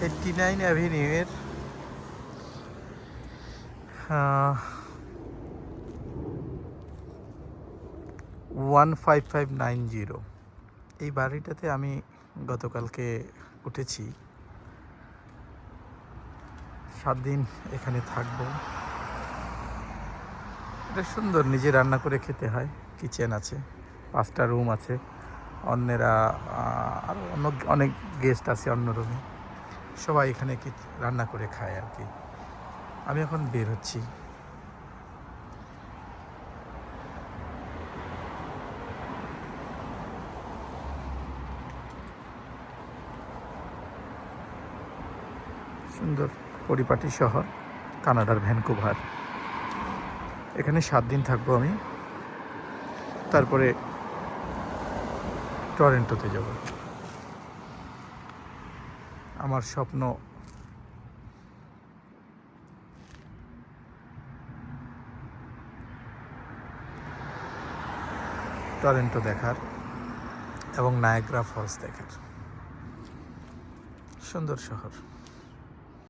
89 অ্যাভিনিউয়ের 15590 এই বাড়িটাতে আমি গতকালকে উঠেছি। 7 দিন এখানে থাকবো। এটা সুন্দর, নিজে রান্না করে খেতে হয়। কিচেন আছে, 5টা রুম আছে, অন্যেরা আরও অনেক গেস্ট আছে অন্য রুমে, সবাই এখানে কি রান্না করে খায় আর কি। আমি এখন বের হচ্ছি। সুন্দর পরিপাটি শহর, কানাডার ভ্যানকুভার। এখানে 7 দিন থাকবো আমি, তারপরে টরন্টোতে যাব। আমার স্বপ্ন টরন্টো দেখার এবং নায়াগ্রা ফলস দেখার। সুন্দর শহর।